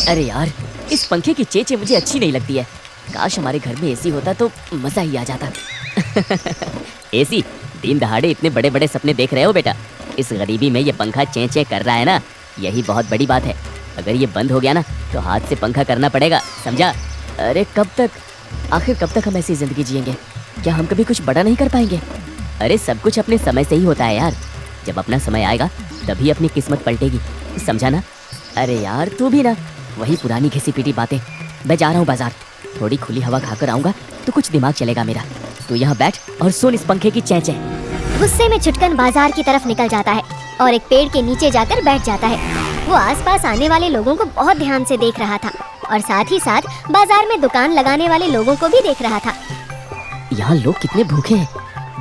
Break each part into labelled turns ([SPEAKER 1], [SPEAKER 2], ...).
[SPEAKER 1] अरे यार, इस पंखे की चेंचे मुझे अच्छी नहीं लगती है। काश हमारे घर में एसी होता तो मजा ही आ जाता। एसी, दिन दहाड़े इतने बड़े बड़े सपने देख रहे हो बेटा? इस गरीबी में ये पंखा चेंचे कर रहा है ना, यही बहुत बड़ी बात है। अगर ये बंद हो गया ना तो हाथ से पंखा करना पड़ेगा, समझा? अरे कब तक, आखिर कब तक हम ऐसी जिंदगी जिएंगे? क्या हम कभी कुछ बड़ा नहीं कर पाएंगे? अरे सब कुछ अपने समय से ही होता है यार। जब अपना समय आएगा तभी अपनी किस्मत पलटेगी, समझा ना? अरे यार तू भी ना वही पुरानी घिसी पीटी बातें। मैं जा रहा हूँ बाजार, थोड़ी खुली हवा खाकर आऊंगा तो कुछ दिमाग चलेगा मेरा। तू यहाँ बैठ और सुन इस पंखे की चेंचे।
[SPEAKER 2] गुस्से में छुटकन बाजार की तरफ निकल जाता है और एक पेड़ के नीचे जाकर बैठ जाता है। वो आसपास आने वाले लोगों को बहुत ध्यान से देख रहा था और साथ ही साथ बाजार में दुकान लगाने वाले लोगों को भी देख रहा था।
[SPEAKER 1] यहाँ लोग कितने भूखे हैं,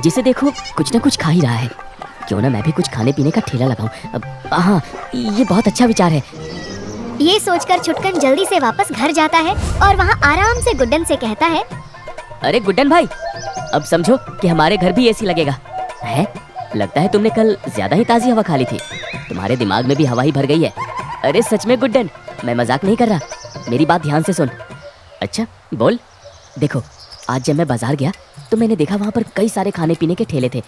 [SPEAKER 1] जिसे देखो कुछ न कुछ खा ही रहा है। क्यों ना मैं भी कुछ खाने पीने का ठेला लगाऊं। हाँ, ये बहुत अच्छा विचार है।
[SPEAKER 2] ये सोचकर छुटकन जल्दी से वापस घर जाता है और वहाँ आराम से गुड्डन से कहता है,
[SPEAKER 1] अरे गुड्डन भाई, अब समझो कि हमारे घर भी एसी लगेगा है। लगता है तुमने कल ज्यादा ही ताज़ी हवा खा ली थी, तुम्हारे दिमाग में भी हवा ही भर गई है। अरे सच में गुड्डन, मैं मजाक नहीं कर रहा, मेरी बात ध्यान से सुन। अच्छा बोल। देखो, आज जब मैं बाजार गया तो मैंने देखा वहाँ पर कई सारे खाने पीने के ठेले थे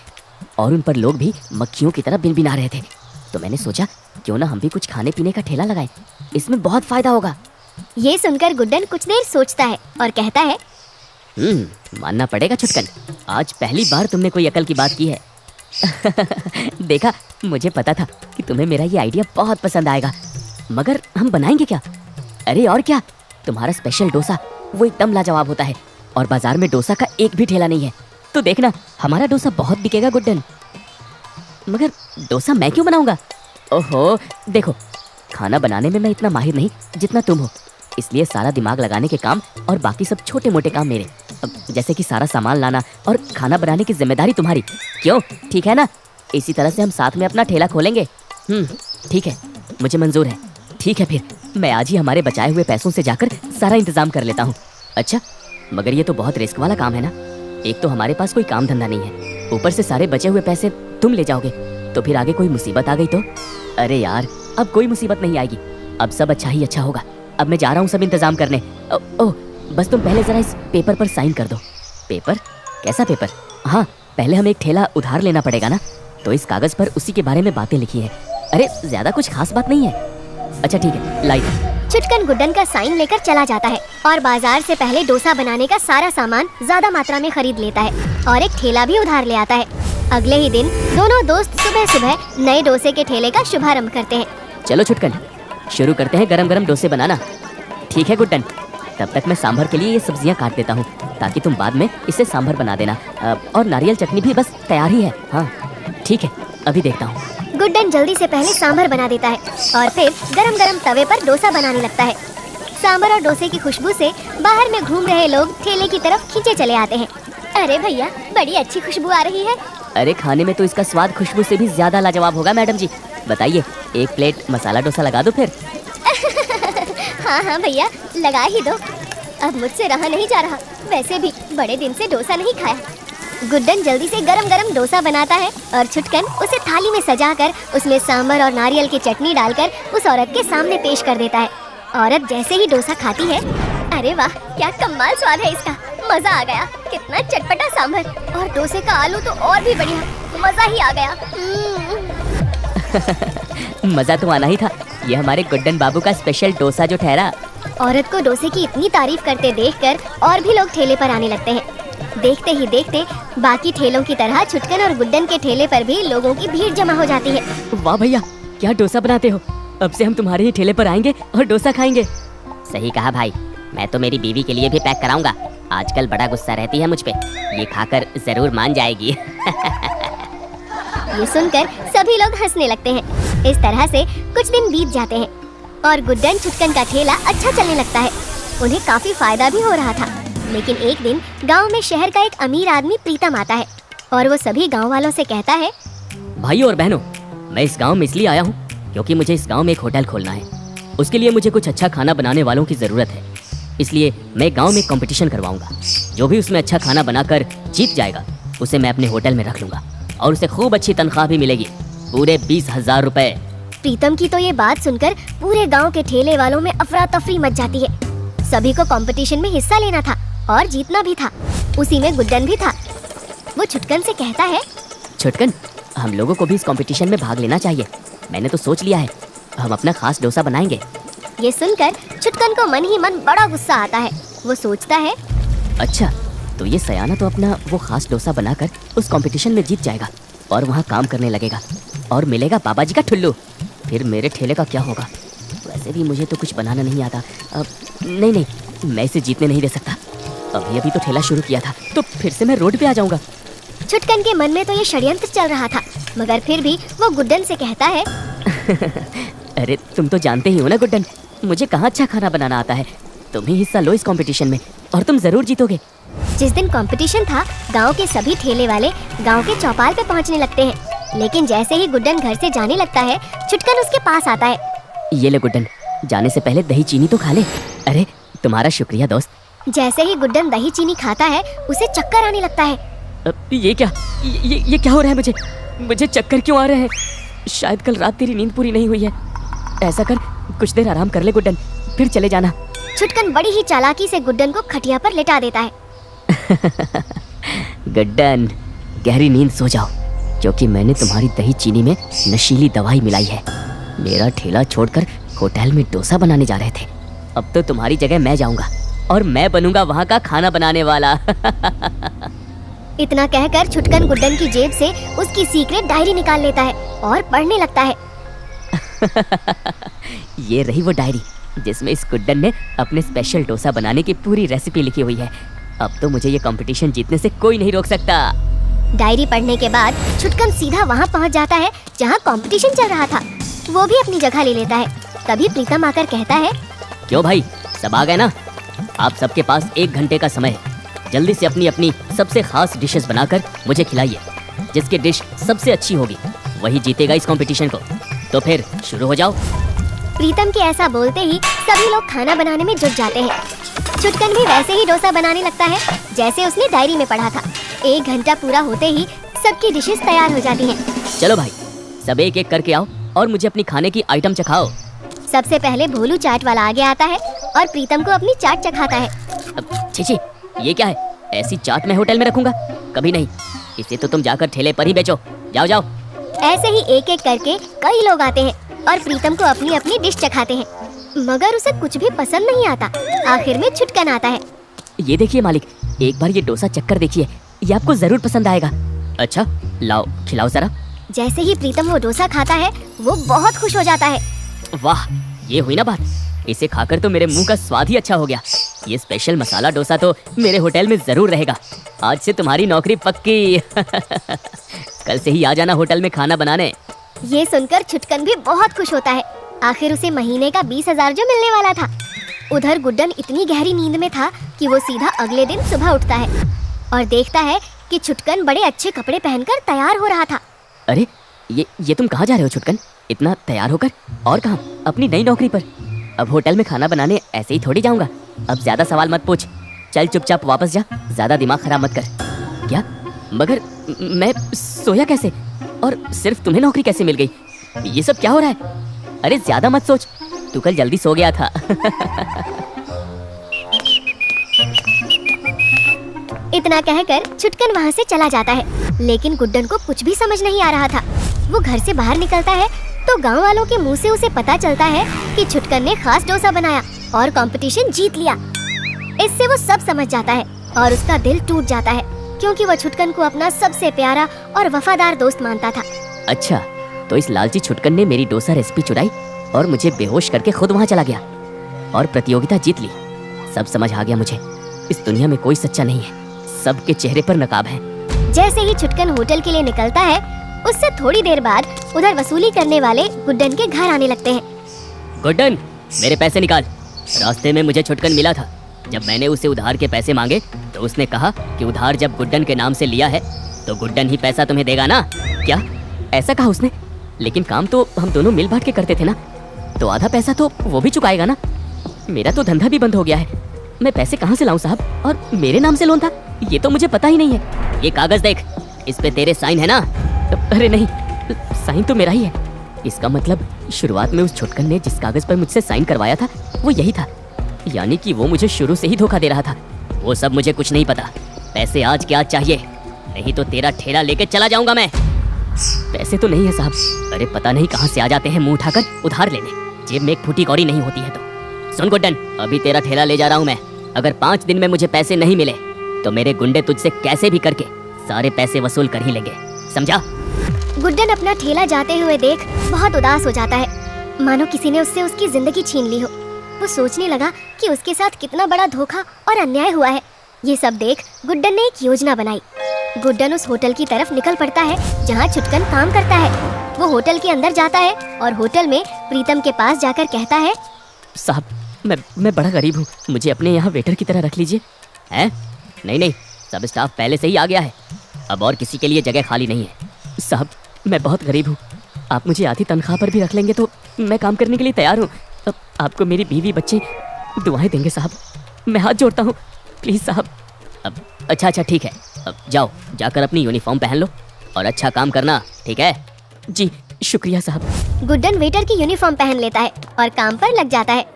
[SPEAKER 1] और उन पर लोग भी मक्खियों की तरह बिनबिना रहे थे। तो मैंने सोचा क्यों ना हम भी कुछ खाने पीने का ठेला लगाएं, इसमें बहुत फायदा होगा।
[SPEAKER 2] ये सुनकर गुड्डन कुछ देर सोचता है और कहता है,
[SPEAKER 1] मानना पड़ेगा छुटकन, आज पहली बार तुमने कोई अकल की बात की है। देखा, मुझे पता था कि तुम्हें मेरा ये आइडिया बहुत पसंद आएगा। मगर हम बनाएंगे क्या? अरे और क्या, तुम्हारा स्पेशल डोसा वो एकदम लाजवाब होता है और बाजार में डोसा का एक भी ठेला नहीं है। तो देखना, हमारा डोसा बहुत बिकेगा गुड्डन। मगर डोसा मैं क्यों बनाऊंगा? ओहो देखो, खाना बनाने में मैं इतना माहिर नहीं जितना तुम हो, इसलिए सारा दिमाग लगाने के काम और बाकी सब छोटे मोटे काम मेरे। जैसे कि सारा सामान लाना और खाना बनाने की जिम्मेदारी तुम्हारी। क्यों, ठीक है ना? इसी तरह से हम साथ में अपना ठेला खोलेंगे। ठीक है, मुझे मंजूर है। ठीक है, फिर मैं आज ही हमारे बचाए हुए पैसों से जाकर सारा इंतजाम कर लेता हूँ। अच्छा, मगर ये तो बहुत रिस्क वाला काम है ना। एक तो हमारे पास कोई काम धंधा नहीं है, ऊपर से सारे बचे हुए पैसे तुम ले जाओगे तो फिर आगे कोई मुसीबत आ गई तो? अरे यार, अब कोई मुसीबत नहीं आएगी, अब सब अच्छा ही अच्छा होगा। अब मैं जा रहा हूँ सब इंतजाम करने। ओह, बस तुम पहले जरा इस पेपर पर साइन कर दो। पेपर? कैसा पेपर? हाँ, पहले हमें एक ठेला उधार लेना पड़ेगा ना, तो इस कागज पर उसी के बारे में बातें लिखी है। अरे ज्यादा कुछ खास बात नहीं है। अच्छा ठीक है, लाई।
[SPEAKER 2] छुटकन गुड्डन का साइन लेकर चला जाता है और बाजार से पहले डोसा बनाने का सारा सामान ज्यादा मात्रा में खरीद लेता है और एक ठेला भी उधार ले आता है। अगले ही दिन दोनों दोस्त सुबह सुबह नए डोसे के ठेले का शुभारंभ करते हैं।
[SPEAKER 1] चलो छुटकन, शुरू करते हैं गरम गरम डोसे बनाना। ठीक है गुड्डन, तब तक मैं सांभर के लिए ये सब्जियां काट देता हूँ ताकि तुम बाद में इसे सांभर बना देना। और नारियल चटनी भी बस तैयार ही है। हाँ ठीक है, अभी देखता हूँ।
[SPEAKER 2] गुड्डन जल्दी से पहले सांभर बना देता है और फिर गरम गरम तवे पर डोसा बनाने लगता है। सांभर और डोसे की खुशबू से बाहर में घूम रहे लोग ठेले की तरफ खींचे चले आते हैं। अरे भैया, बड़ी अच्छी खुशबू आ रही है।
[SPEAKER 1] अरे खाने में तो इसका स्वाद खुशबू से भी ज्यादा लाजवाब होगा मैडम जी। बताइए, एक प्लेट मसाला डोसा लगा दो फिर।
[SPEAKER 2] हाँ हाँ भैया, लगा ही दो, अब मुझसे रहा नहीं जा रहा। वैसे भी बड़े दिन से डोसा नहीं खाया। गुड्डन जल्दी से गरम गरम डोसा बनाता है और छुटकन उसे थाली में सजाकर उसमें सांभर और नारियल की चटनी डालकर उस औरत के सामने पेश कर देता है। औरत जैसे ही डोसा खाती है, अरे वाह, क्या कमाल स्वाद है इसका, मजा आ गया। कितना चटपटा सांभर और डोसे का आलू तो और भी बढ़िया, मजा ही आ गया।
[SPEAKER 1] मजा तो आना ही था, ये हमारे गुड्डन बाबू का स्पेशल डोसा जो ठहरा।
[SPEAKER 2] औरत को डोसे की इतनी तारीफ करते देखकर और भी लोग ठेले पर आने लगते हैं। देखते ही देखते बाकी ठेलों की तरह छुटकन और गुड्डन के ठेले पर भी लोगों की भीड़ जमा हो जाती है।
[SPEAKER 1] वाह भैया, क्या डोसा बनाते हो, अब से हम तुम्हारे ही ठेले पर आएंगे और डोसा खाएंगे। सही कहा भाई, मैं तो मेरी बीवी के लिए भी पैक कराऊंगा, आजकल बड़ा गुस्सा रहती है मुझ पे, ये खाकर जरूर मान जाएगी।
[SPEAKER 2] ये सुनकर सभी लोग हंसने लगते हैं। इस तरह से कुछ दिन बीत जाते हैं और गुड्डन छुटकन का ठेला अच्छा चलने लगता है। उन्हें काफी फायदा भी हो रहा था। लेकिन एक दिन गांव में शहर का एक अमीर आदमी प्रीतम आता है और वो सभी गांव वालों से कहता है,
[SPEAKER 1] भाइयों और बहनों, मैं इस गांव में इसलिए आया हूँ क्योंकि मुझे इस गांव में एक होटल खोलना है। उसके लिए मुझे कुछ अच्छा खाना बनाने वालों की जरूरत है, इसलिए मैं गांव में कंपटीशन करवाऊंगा। जो भी उसमें अच्छा खाना बनाकर जीत जाएगा उसे मैं अपने होटल में रख लूंगा और उसे खूब अच्छी तनख्वाह भी मिलेगी, पूरे 20,000 रुपए।
[SPEAKER 2] प्रीतम की तो ये बात सुनकर पूरे गांव के ठेले वालों में अफरा तफरी मच जाती है। सभी को कंपटीशन में हिस्सा लेना था और जीतना भी था। उसी में गुड्डन भी था। वो छुटकन से कहता है,
[SPEAKER 1] छुटकन, हम लोगों को भी इस कंपटीशन में भाग लेना चाहिए। मैंने तो सोच लिया है, हम अपना खास डोसा बनाएंगे।
[SPEAKER 2] ये सुनकर छुटकन को मन ही मन बड़ा गुस्सा आता है। वो सोचता है,
[SPEAKER 1] अच्छा, तो ये सयाना तो अपना वो खास डोसा बनाकर उस कंपटीशन में जीत जाएगा और वहाँ काम करने लगेगा और मिलेगा बाबा जी का ठुल्लू। फिर मेरे ठेले का क्या होगा? वैसे भी मुझे तो कुछ बनाना नहीं आता। अब नहीं, मैं इसे जीतने नहीं दे सकता। अभी अभी तो ठेला शुरू किया था, तो फिर से मैं रोड पे आ जाऊंगा।
[SPEAKER 2] छुटकन के मन में तो ये षड्यंत्र चल रहा था, मगर फिर भी वो गुड्डन से कहता है,
[SPEAKER 1] अरे तुम तो जानते ही हो ना गुड्डन, मुझे कहाँ अच्छा खाना बनाना आता है। तुम ही हिस्सा लो इस कंपटीशन में और तुम जरूर जीतोगे।
[SPEAKER 2] जिस दिन कंपटीशन था, गांव के सभी ठेले वाले गांव के चौपाल पे पहुंचने लगते हैं। लेकिन जैसे ही गुड्डन घर से जाने लगता है, छुटकन उसके पास आता है।
[SPEAKER 1] ये ले गुड्डन, जाने से पहले दही चीनी तो खा ले। अरे तुम्हारा शुक्रिया दोस्त।
[SPEAKER 2] जैसे ही गुड्डन दही चीनी खाता है, उसे चक्कर आने लगता है।
[SPEAKER 1] ये क्या ये क्या हो रहा है? मुझे चक्कर क्यों आ रहे हैं? शायद कल रात तेरी नींद पूरी नहीं हुई है। ऐसा कर, कुछ देर आराम कर ले गुड्डन, फिर चले जाना।
[SPEAKER 2] छुटकन बड़ी ही चालाकी से गुड्डन को खटिया पर लेटा देता है।
[SPEAKER 1] गुड्डन, गहरी नींद सो जाओ, क्योंकि मैंने तुम्हारी दही चीनी में नशीली दवाई मिलाई है। मेरा ठेला छोड़कर होटल में डोसा बनाने जा रहे थे। अब तो तुम्हारी जगह मैं जाऊंगा और मैं बनूंगा वहाँ का खाना बनाने वाला।
[SPEAKER 2] इतना कहकर छुटकन गुड्डन की जेब से उसकी सीक्रेट डायरी निकाल लेता है और पढ़ने लगता है।
[SPEAKER 1] ये रही वो डायरी जिसमें इस गुड्डन ने अपने स्पेशल डोसा बनाने की पूरी रेसिपी लिखी हुई है। अब तो मुझे ये कंपटीशन जीतने से कोई नहीं रोक सकता।
[SPEAKER 2] डायरी पढ़ने के बाद छुटकन सीधा वहाँ पहुँच जाता है जहाँ कंपटीशन चल रहा था। वो भी अपनी जगह ले लेता है। तभी प्रीतम आकर कहता है,
[SPEAKER 1] क्यों भाई, सब आ गए ना? आप सबके पास 1 घंटे का समय है। जल्दी से अपनी अपनी सबसे खास डिशेस बनाकर मुझे खिलाइए। जिसकी डिश सबसे अच्छी होगी वही जीतेगा इस कंपटीशन को। तो फिर शुरू हो जाओ।
[SPEAKER 2] प्रीतम के ऐसा बोलते ही सभी लोग खाना बनाने में जुट जाते हैं। छुटकन भी वैसे ही डोसा बनाने लगता है जैसे उसने डायरी में पढ़ा था। 1 घंटा पूरा होते ही सबकी डिशेस तैयार हो जाती हैं।
[SPEAKER 1] चलो भाई, सब एक एक करके आओ और मुझे अपनी खाने की आइटम चखाओ।
[SPEAKER 2] सबसे पहले भोलू चाट वाला आगे आता है और प्रीतम को अपनी चाट चखाता है।
[SPEAKER 1] छी, ये क्या है? ऐसी चाट मैं होटल में रखूंगा? कभी नहीं। इसे तो तुम जाकर ठेले पर ही बेचो। जाओ जाओ।
[SPEAKER 2] ऐसे ही एक एक करके कई लोग आते हैं और प्रीतम को अपनी अपनी डिश चखाते हैं, मगर उसे कुछ भी पसंद नहीं आता। आखिर में छुटकन आता है।
[SPEAKER 1] ये देखिए मालिक, एक बार ये डोसा चक्कर देखिए, ये आपको जरूर पसंद आएगा। अच्छा, लाओ खिलाओ जरा।
[SPEAKER 2] जैसे ही प्रीतम वो डोसा खाता है, वो बहुत खुश हो जाता है।
[SPEAKER 1] वाह, ये हुई ना बात। इसे खाकर तो मेरे मुंह का स्वाद ही अच्छा हो गया। ये स्पेशल मसाला डोसा तो मेरे होटल में जरूर रहेगा। आज से तुम्हारी नौकरी पक्की। कल से ही आ जाना होटल में खाना बनाने।
[SPEAKER 2] ये सुनकर छुटकन भी बहुत खुश होता है। आखिर उसे महीने का 20,000 जो मिलने वाला था। उधर गुड्डन इतनी गहरी नींद में था कि वो सीधा अगले दिन सुबह उठता है और देखता है कि छुटकन बड़े अच्छे कपड़े पहनकर तैयार हो रहा था।
[SPEAKER 1] अरे ये तुम कहाँ जा रहे हो छुटकन? इतना तैयार होकर? और कहाँ? अपनी नई नौकरी पर। अब होटल में खाना बनाने ऐसे ही थोड़ी जाऊंगा। अब ज्यादा सवाल मत पूछ, चल चुपचाप वापस जा, ज्यादा दिमाग खराब मत कर। क्या? मगर मैं सोया कैसे? और सिर्फ तुम्हें नौकरी कैसे मिल गई? ये सब क्या हो रहा है? अरे ज्यादा मत सोच, तू कल जल्दी सो गया था।
[SPEAKER 2] इतना कहकर छुटकन वहाँ से चला जाता है, लेकिन गुड्डन को कुछ भी समझ नहीं आ रहा था। वो घर से बाहर निकलता है तो गांव वालों के मुंह से उसे पता चलता है कि छुटकन ने खास डोसा बनाया और कंपटीशन जीत लिया। इससे वो सब समझ जाता है और उसका दिल टूट जाता है, क्योंकि वो छुटकन को अपना सबसे प्यारा और वफादार दोस्त मानता था।
[SPEAKER 1] अच्छा, तो इस लालची छुटकन ने मेरी डोसा रेसिपी चुराई और मुझे बेहोश करके खुद वहाँ चला गया और प्रतियोगिता जीत ली। सब समझ आ गया मुझे। इस दुनिया में कोई सच्चा नहीं है, सबके चेहरे पर नकाब है।
[SPEAKER 2] जैसे ही छुटकन होटल के लिए निकलता है, उससे थोड़ी देर बाद उधर वसूली करने वाले गुड्डन के घर आने लगते हैं।
[SPEAKER 1] गुड्डन, मेरे पैसे निकाल। रास्ते में मुझे छुटकन मिला था। जब मैंने उसे उधार के पैसे मांगे तो उसने कहा कि उधार जब गुड्डन के नाम से लिया है तो गुड्डन ही पैसा तुम्हें देगा ना। क्या? ऐसा कहा उसने? लेकिन काम तो हम दोनों मिल बांट के करते थे ना, तो आधा पैसा तो वो भी चुकाएगा ना। मेरा तो धंधा भी बंद हो गया है। मैं पैसे कहाँ से लाऊं साहब? और मेरे नाम से लोन था, ये तो मुझे पता ही नहीं है। ये कागज देख, इस पे तेरे साइन है ना? अरे नहीं, साइन तो मेरा ही है, इसका मतलब शुरुआत में उस छुटकन ने जिस कागज पर मुझसे साइन करवाया था वो यही था, यानी कि वो मुझे शुरू से ही धोखा दे रहा था। वो सब मुझे कुछ नहीं पता। पैसे आज के आज चाहिए, नहीं तो तेरा ठेला लेके चला जाऊंगा मैं। पैसे तो नहीं है साहब। अरे पता नहीं कहाँ से आ जाते हैं मुंह उठाकर उधार लेने, जेब में एक फूटी कौड़ी नहीं होती है तो। सुन गुड्डन, अभी तेरा ठेला ले जा रहा हूँ मैं। अगर 5 दिन में मुझे पैसे नहीं मिले तो मेरे गुंडे तुझसे कैसे भी करके सारे पैसे वसूल कर ही लेंगे, समझा?
[SPEAKER 2] गुड्डन अपना ठेला जाते हुए देख बहुत उदास हो जाता है, मानो किसी ने उससे उसकी जिंदगी छीन ली हो। वो सोचने लगा कि उसके साथ कितना बड़ा धोखा और अन्याय हुआ है। ये सब देख गुड्डन ने एक योजना बनाई। गुड्डन उस होटल की तरफ निकल पड़ता है जहाँ छुटकन काम करता है। वो होटल के अंदर जाता है और होटल में प्रीतम के पास जाकर कहता है,
[SPEAKER 1] साहब मैं बड़ा गरीब हूँ, मुझे अपने यहाँ वेटर की तरह रख लीजिए। हैं? नहीं, सब स्टाफ पहले से ही आ गया है, अब और किसी के लिए जगह खाली नहीं है। साहब मैं बहुत गरीब हूँ, आप मुझे आधी तनख्वाह पर भी रख लेंगे तो मैं काम करने के लिए तैयार हूँ। अब आपको मेरी बीवी बच्चे दुआएं देंगे साहब, मैं हाथ जोड़ता हूँ, प्लीज़ साहब। अब अच्छा ठीक है, अब जाओ जाकर अपनी यूनिफॉर्म पहन लो और अच्छा काम करना, ठीक है? जी शुक्रिया साहब।
[SPEAKER 2] गुड्डन वेटर की यूनिफॉर्म पहन लेता है और काम पर लग जाता है।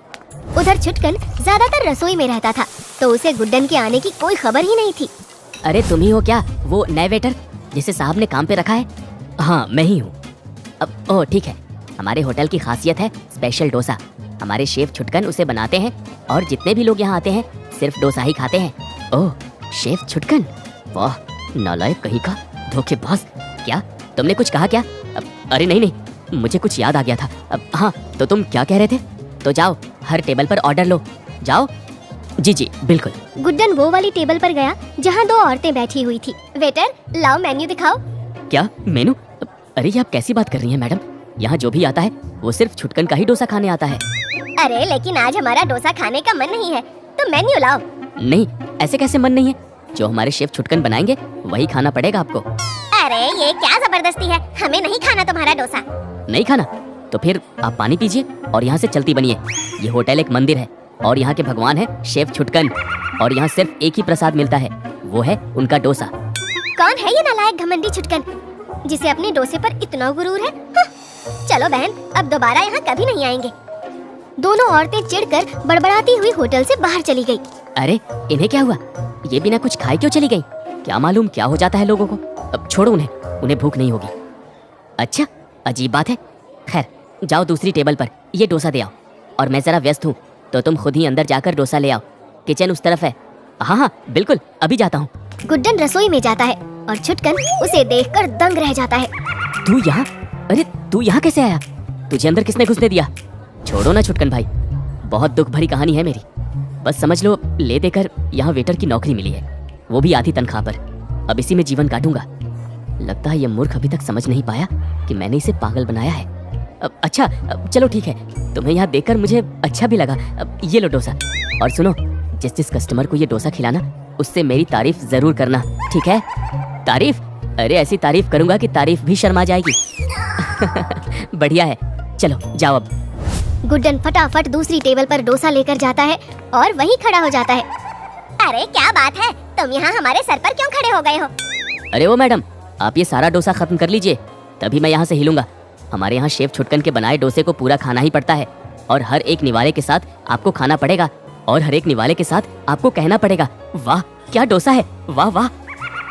[SPEAKER 2] उधर छुटकन ज्यादातर रसोई में रहता था, तो उसे गुड्डन के आने की कोई खबर ही नहीं थी।
[SPEAKER 1] अरे तुम ही हो क्या वो नए वेटर जिसे साहब ने काम पे रखा है? हाँ मैं ही हूँ। अब ओह ठीक है, हमारे होटल की खासियत है स्पेशल डोसा। हमारे शेफ छुटकन उसे बनाते हैं और जितने भी लोग यहाँ आते हैं सिर्फ डोसा ही खाते हैं। ओह शेफ छुटकन, वाह नालायक कहीं का, धोखेबाज। क्या तुमने कुछ कहा क्या? अरे नहीं, मुझे कुछ याद आ गया था। हाँ तो तुम क्या कह रहे थे? तो जाओ हर टेबल पर ऑर्डर लो, जाओ। जी बिल्कुल।
[SPEAKER 2] गुड्डन वो वाली टेबल पर गया जहाँ 2 औरतें बैठी हुई थी। वेटर लाओ मेन्यू दिखाओ।
[SPEAKER 1] क्या मेनू? अरे ये आप कैसी बात कर रही हैं मैडम, यहाँ जो भी आता है वो सिर्फ छुटकन का ही डोसा खाने आता है।
[SPEAKER 2] अरे लेकिन आज हमारा डोसा खाने का मन नहीं है, तो मेन्यू लाओ।
[SPEAKER 1] नहीं ऐसे कैसे मन नहीं है, जो हमारे शेफ छुटकन बनाएंगे वही खाना पड़ेगा आपको।
[SPEAKER 2] अरे ये क्या जबरदस्ती है, हमें नहीं खाना तुम्हारा डोसा।
[SPEAKER 1] नहीं खाना? तो फिर आप पानी पीजिए और यहाँ से चलती बनिए। ये होटल एक मंदिर है और यहाँ के भगवान है शेफ छुटकन, और यहाँ सिर्फ एक ही प्रसाद मिलता है, वो है उनका डोसा।
[SPEAKER 2] कौन है ये नालायक घमंडी छुटकन जिसे अपने डोसे पर इतना गुरूर है? हाँ। चलो बहन, अब दोबारा यहाँ कभी नहीं आएंगे। दोनों औरतें चिढ़कर बड़बड़ाती हुई होटल से बाहर चली गई।
[SPEAKER 1] अरे इन्हें क्या हुआ, ये बिना कुछ खाए क्यों चली गई? क्या मालूम क्या हो जाता है लोगों को। अब छोड़ो उन्हें भूख नहीं होगी। अच्छा अजीब बात है। खैर जाओ दूसरी टेबल पर ये डोसा दे आओ, और मैं जरा व्यस्त हूँ तो तुम खुद ही अंदर जाकर डोसा ले आओ, किचन उस तरफ है। हाँ बिल्कुल अभी जाता हूँ।
[SPEAKER 2] गुड्डन रसोई में जाता है और छुटकन उसे देखकर दंग रह जाता है।
[SPEAKER 1] तू यहाँ? अरे तू यहाँ कैसे आया? तुझे अंदर किसने घुसने दिया? छोड़ो ना छुटकन भाई, बहुत दुख भरी कहानी है मेरी। बस समझ लो ले देकर यहाँ वेटर की नौकरी मिली है, वो भी आधी तनख्वाह पर। अब इसी में जीवन काटूंगा। लगता है ये मूर्ख अभी तक समझ नहीं पाया कि मैंने इसे पागल बनाया है। अच्छा चलो ठीक है, तुम्हें यहाँ देखकर मुझे अच्छा भी लगा। ये लो डोसा, और सुनो जिस कस्टमर को ये डोसा खिलाना उससे मेरी तारीफ जरूर करना, ठीक है? तारीफ? अरे ऐसी तारीफ करूंगा कि तारीफ भी शर्मा जाएगी। बढ़िया है, चलो जाओ अब।
[SPEAKER 2] गुड्डन फटाफट दूसरी टेबल पर डोसा लेकर जाता है और वहीं खड़ा हो जाता है। अरे क्या बात है, तुम यहाँ हमारे सर पर क्यों खड़े हो गए हो?
[SPEAKER 1] अरे ओ मैडम, आप ये सारा डोसा खत्म कर लीजिए तभी मैं यहाँ से हिलूंगा। हमारे यहाँ शेफ छुटकन के बनाए डोसे को पूरा खाना ही पड़ता है, और हर एक निवाले के साथ आपको खाना पड़ेगा, और हर एक निवाले के साथ आपको कहना पड़ेगा वाह क्या डोसा है, वाह वाह।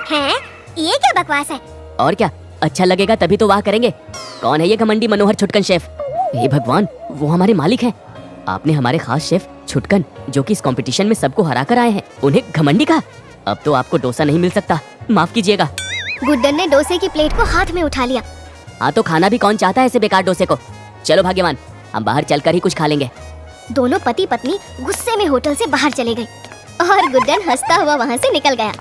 [SPEAKER 2] हैं? ये क्या बकवास है?
[SPEAKER 1] और क्या, अच्छा लगेगा तभी तो वाह करेंगे। कौन है ये घमंडी मनोहर छुटकन शेफ? हे भगवान, वो हमारे मालिक हैं। आपने हमारे खास शेफ छुटकन, जो कि इस कंपटीशन में सबको हरा कर आए हैं, उन्हें घमंडी कहा। अब तो आपको डोसा नहीं मिल सकता, माफ कीजिएगा।
[SPEAKER 2] गुड्डन ने डोसे की प्लेट को हाथ में उठा लिया।
[SPEAKER 1] हाँ तो खाना भी कौन चाहता है ऐसे बेकार डोसे को। चलो भाग्यवान, हम बाहर चलकर ही कुछ खा लेंगे।
[SPEAKER 2] दोनों पति पत्नी गुस्से में होटल से बाहर चले गए और गुड्डन हंसता हुआ वहाँ से निकल गया।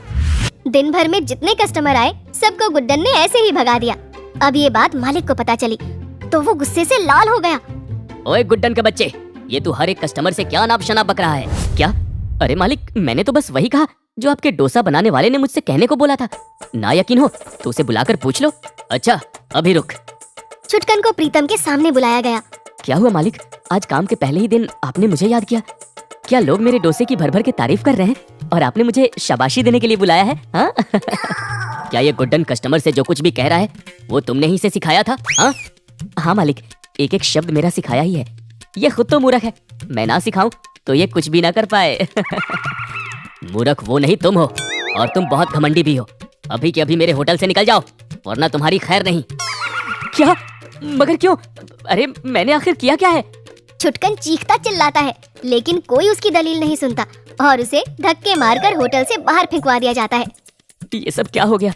[SPEAKER 2] दिन भर में जितने कस्टमर आए सबको गुड्डन ने ऐसे ही भगा दिया। अब ये बात मालिक को पता चली तो वो गुस्से से लाल हो गया।
[SPEAKER 1] ओए गुड्डन के बच्चे, ये तू हर एक कस्टमर से क्या नाप शनाप बक रहा है? क्या? अरे मालिक, मैंने तो बस वही कहा जो आपके डोसा बनाने वाले ने मुझसे कहने को बोला था। ना यकीन हो तो उसे बुलाकर पूछ लो। अच्छा अभी रुक।
[SPEAKER 2] छुटकन को प्रीतम के सामने बुलाया गया।
[SPEAKER 1] क्या हुआ मालिक, आज काम के पहले ही दिन आपने मुझे याद किया? क्या लोग मेरे डोसे की भर भर के तारीफ कर रहे हैं और आपने मुझे शाबाशी देने के लिए बुलाया है? हाँ? क्या ये गुड्डन कस्टमर से जो कुछ भी कह रहा है वो तुमने ही से सिखाया था? हाँ हाँ मालिक, एक एक शब्द मेरा सिखाया ही है। ये खुद तो मूर्ख है, मैं ना सिखाऊं तो ये कुछ भी ना कर पाए। मूर्ख वो नहीं तुम हो, और तुम बहुत घमंडी भी हो। अभी के अभी मेरे होटल से निकल जाओ, वरना तुम्हारी खैर नहीं। क्या? मगर क्यों? अरे मैंने आखिर किया क्या है?
[SPEAKER 2] छुटकन चीखता चिल्लाता है, लेकिन कोई उसकी दलील नहीं सुनता और उसे धक्के मारकर होटल से बाहर फेंकवा दिया जाता है।
[SPEAKER 1] ये सब क्या हो गया?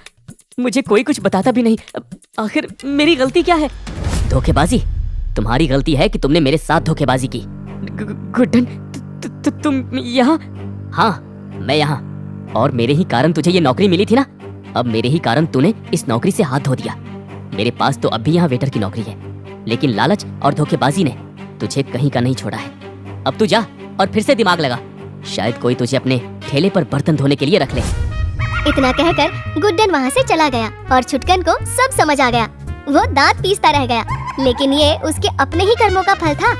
[SPEAKER 1] मुझे कोई कुछ बताता भी नहीं। आखिर मेरी गलती क्या है? धोखेबाजी। तुम्हारी गलती है कि तुमने मेरे साथ धोखेबाजी की। गुड्डन, तुम यहाँ? हाँ, मैं यहाँ। और मेरे ही कारण तुझे ये नौकरी मिली थी ना। अब मेरे ही कारण तूने इस नौकरी से हाथ धो दिया। मेरे पास तो अब भी यहाँ वेटर की नौकरी है, लेकिन लालच और धोखेबाजी ने तुझे कहीं का नहीं छोड़ा है। अब तू जा और फिर से दिमाग लगा, शायद कोई तुझे अपने ठेले पर बर्तन धोने के लिए रख ले।
[SPEAKER 2] इतना कहकर गुड्डन वहाँ से चला गया और छुटकन को सब समझ आ गया। वो दांत पीसता रह गया, लेकिन ये उसके अपने ही कर्मों का फल था।